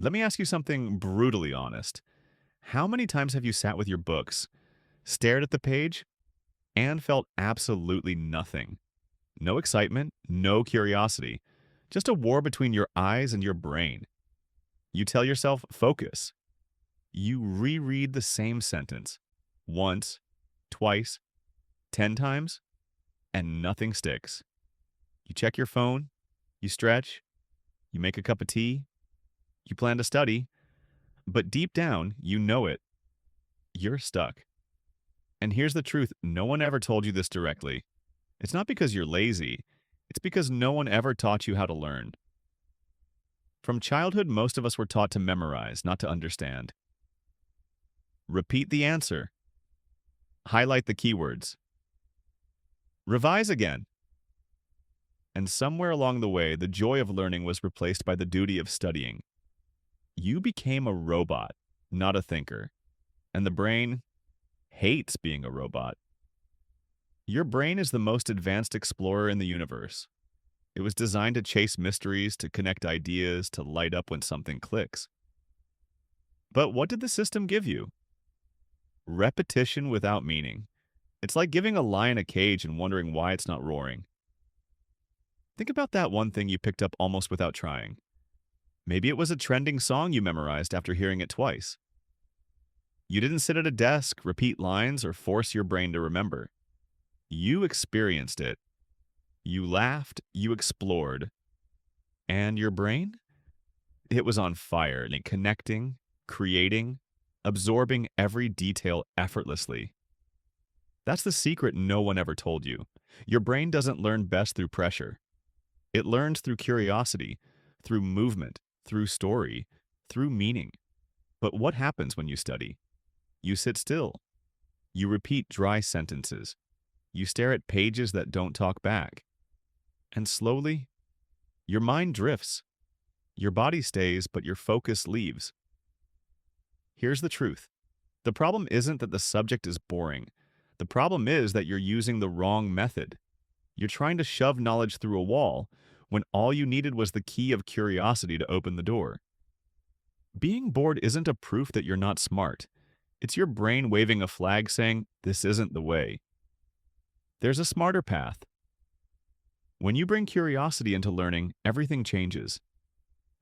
Let me ask you something brutally honest. How many times have you sat with your books, stared at the page, and felt absolutely nothing? No excitement, no curiosity, just a war between your eyes and your brain. You tell yourself, focus. You reread the same sentence once, twice, 10 times, and nothing sticks. You check your phone, you stretch, you make a cup of tea, you plan to study, but deep down, you know it. You're stuck. And here's the truth, no one ever told you this directly. It's not because you're lazy, it's because no one ever taught you how to learn. From childhood, most of us were taught to memorize, not to understand. Repeat the answer. Highlight the keywords. Revise again. And somewhere along the way, the joy of learning was replaced by the duty of studying. You became a robot, not a thinker. And the brain hates being a robot. Your brain is the most advanced explorer in the universe. It was designed to chase mysteries, to connect ideas, to light up when something clicks. But what did the system give you? Repetition without meaning. It's like giving a lion a cage and wondering why it's not roaring. Think about that one thing you picked up almost without trying. Maybe it was a trending song you memorized after hearing it twice. You didn't sit at a desk, repeat lines, or force your brain to remember. You experienced it. You laughed, you explored. And your brain? It was on fire, like connecting, creating, absorbing every detail effortlessly. That's the secret no one ever told you. Your brain doesn't learn best through pressure. It learns through curiosity, through movement, through story, through meaning. But what happens when you study? You sit still. You repeat dry sentences. You stare at pages that don't talk back. And slowly, your mind drifts. Your body stays, but your focus leaves. Here's the truth. The problem isn't that the subject is boring. The problem is that you're using the wrong method. You're trying to shove knowledge through a wall when all you needed was the key of curiosity to open the door. Being bored isn't a proof that you're not smart. It's your brain waving a flag saying, this isn't the way. There's a smarter path. When you bring curiosity into learning, everything changes.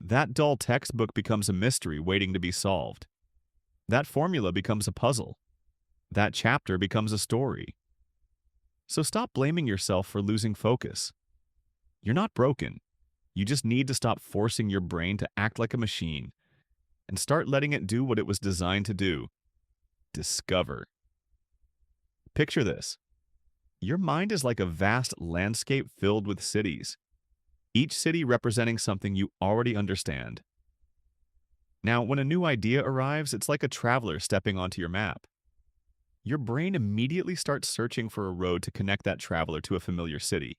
That dull textbook becomes a mystery waiting to be solved. That formula becomes a puzzle. That chapter becomes a story. So stop blaming yourself for losing focus. You're not broken. You just need to stop forcing your brain to act like a machine and start letting it do what it was designed to do. Discover. Picture this. Your mind is like a vast landscape filled with cities, each city representing something you already understand. Now, when a new idea arrives, it's like a traveler stepping onto your map. Your brain immediately starts searching for a road to connect that traveler to a familiar city.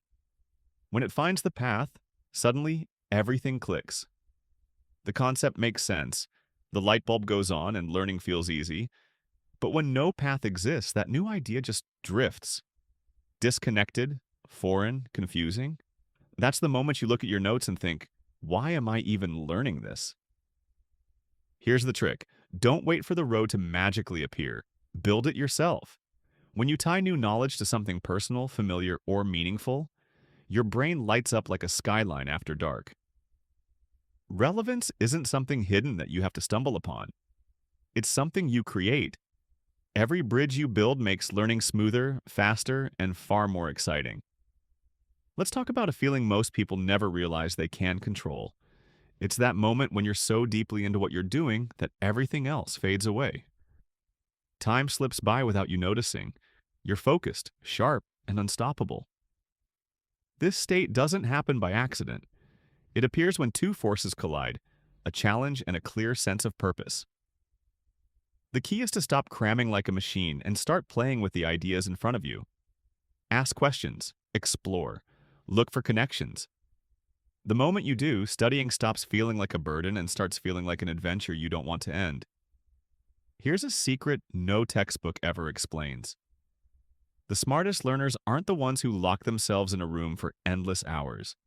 When it finds the path, suddenly everything clicks. The concept makes sense, the light bulb goes on, and learning feels easy. But when no path exists, that new idea just drifts. Disconnected, foreign, confusing. That's the moment you look at your notes and think, why am I even learning this? Here's the trick. Don't wait for the road to magically appear. Build it yourself. When you tie new knowledge to something personal, familiar, or meaningful, your brain lights up like a skyline after dark. Relevance isn't something hidden that you have to stumble upon. It's something you create. Every bridge you build makes learning smoother, faster, and far more exciting. Let's talk about a feeling most people never realize they can control. It's that moment when you're so deeply into what you're doing that everything else fades away. Time slips by without you noticing. You're focused, sharp, and unstoppable. This state doesn't happen by accident. It appears when two forces collide, a challenge and a clear sense of purpose. The key is to stop cramming like a machine and start playing with the ideas in front of you. Ask questions, explore, look for connections. The moment you do, studying stops feeling like a burden and starts feeling like an adventure you don't want to end. Here's a secret no textbook ever explains. The smartest learners aren't the ones who lock themselves in a room for endless hours.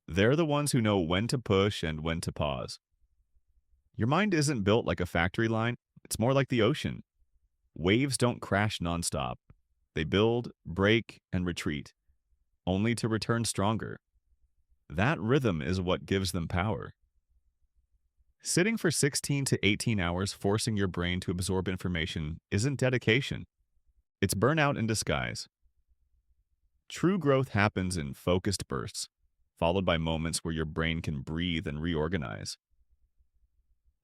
They're the ones who know when to push and when to pause. Your mind isn't built like a factory line, it's more like the ocean. Waves don't crash nonstop. They build, break, and retreat, only to return stronger. That rhythm is what gives them power. Sitting for 16 to 18 hours forcing your brain to absorb information isn't dedication. It's burnout in disguise. True growth happens in focused bursts, followed by moments where your brain can breathe and reorganize.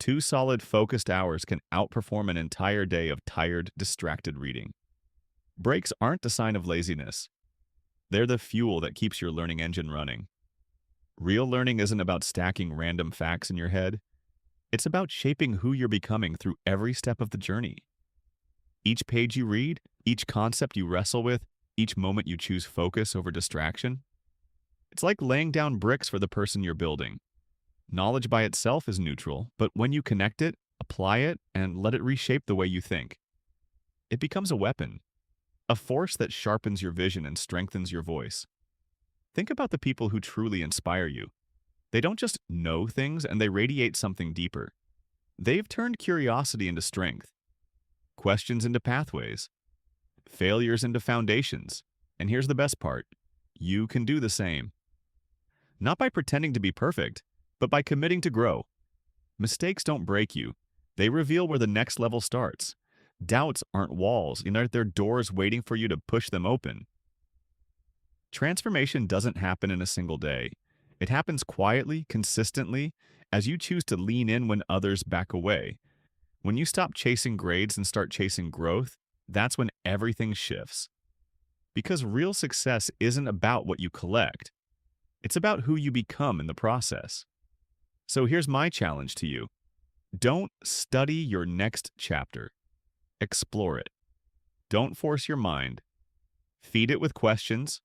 2 solid focused hours can outperform an entire day of tired, distracted reading. Breaks aren't a sign of laziness. They're the fuel that keeps your learning engine running. Real learning isn't about stacking random facts in your head. It's about shaping who you're becoming through every step of the journey. Each page you read, each concept you wrestle with, each moment you choose focus over distraction. It's like laying down bricks for the person you're building. Knowledge by itself is neutral, but when you connect it, apply it, and let it reshape the way you think, it becomes a weapon, a force that sharpens your vision and strengthens your voice. Think about the people who truly inspire you. They don't just know things, and they radiate something deeper. They've turned curiosity into strength, questions into pathways, failures into foundations. And here's the best part. You can do the same. Not by pretending to be perfect, but by committing to grow. Mistakes don't break you. They reveal where the next level starts. Doubts aren't walls, they're doors waiting for you to push them open. Transformation doesn't happen in a single day. It happens quietly, consistently, as you choose to lean in when others back away. When you stop chasing grades and start chasing growth, that's when everything shifts. Because real success isn't about what you collect. It's about who you become in the process. So here's my challenge to you. Don't study your next chapter. Explore it. Don't force your mind. Feed it with questions.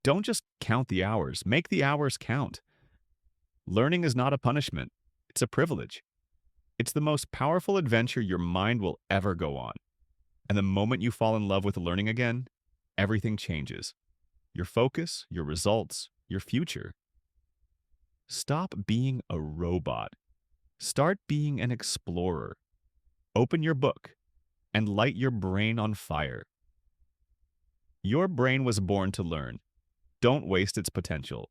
Don't just count the hours. Make the hours count. Learning is not a punishment. It's a privilege. It's the most powerful adventure your mind will ever go on. And the moment you fall in love with learning again, everything changes. Your focus, your results, your future. Stop being a robot. Start being an explorer. Open your book and light your brain on fire. Your brain was born to learn. Don't waste its potential.